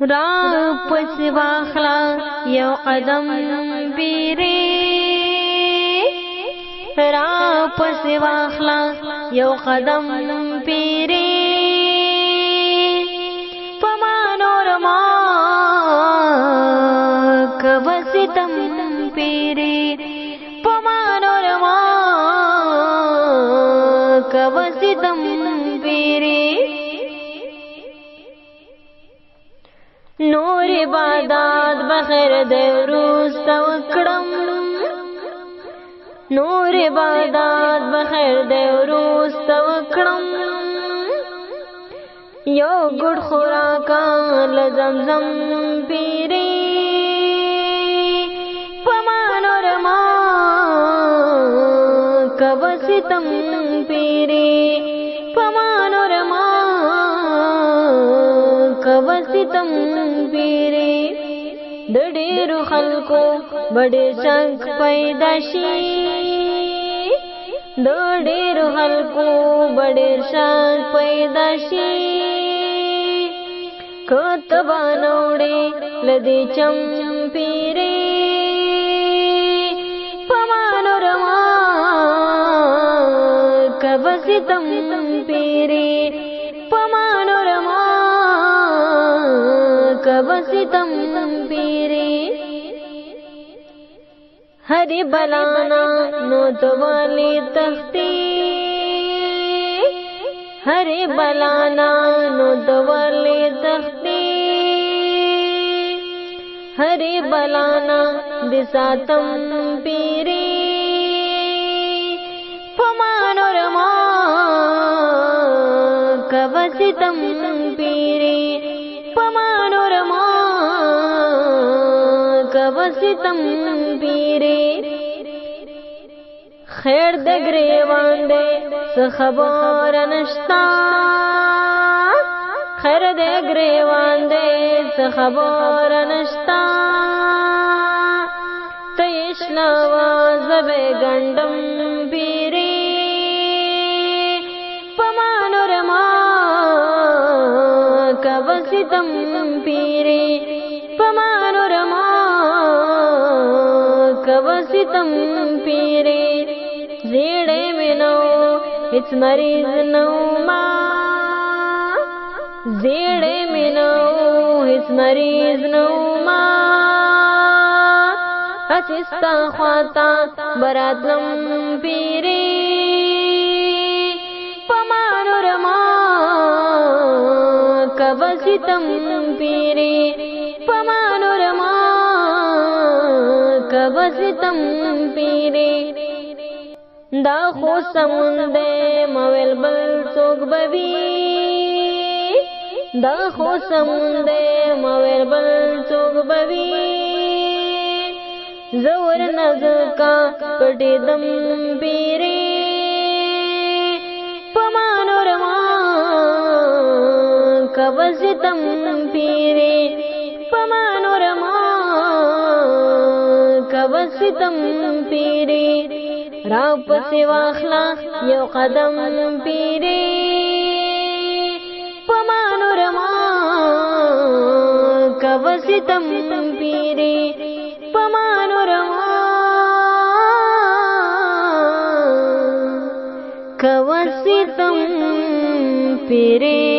را پس واخلا یو قدم پیری را پس واخلا یو قدم پیری پما نور ما کبستم پیری پما نور ما کبستم پیری نور عبادت بخیر دیوروز توکڑم نور عبادت بخیر دیوروز توکڑم یو گڑ خوراکان لزمزم پیری پما نور ما کبستم پیری پما نور ما کبستم پیری د ډیرو خلکو بډې شک پیدا شي د ډیرو خلکو بډې شک پیدا شي کتبا نوړې لدی چم پیری پما نور ما کبستم پیری پما نور ما کبستم پیری ہری بلانا نو دوالی تختی ہری بلانا نو دوالی تختی ہری بلانا دساتم پیری پما نور ما کبستم پیری پما نور ما کبستم پیری خیر د گریوان دے سخبار نشتا خیر د گریوان دے سخبار نشتا تیشناواز بے گنڈم پیری پما نور ما کبستم پیری پما نور ما کبستم پیری زیڑے میں نو ہچ مریض نو ما زیڑے میں نو ہچ مریض نو ما اچستا خواتا براتلم پیری پما نور ما کبستم پیری پما نور ما کبستم پیری دا خو سمندے مویل بل سوک بوی دا خو سمندے مویل بل سوک بوی زور نظر کا پٹی دم پیری پما نور ما کبستم پیری پما نور ما کبستم پیری را پس واخلا یو قدم پیری پما نور ما کبستم پیری پما نور ما کبستم پیری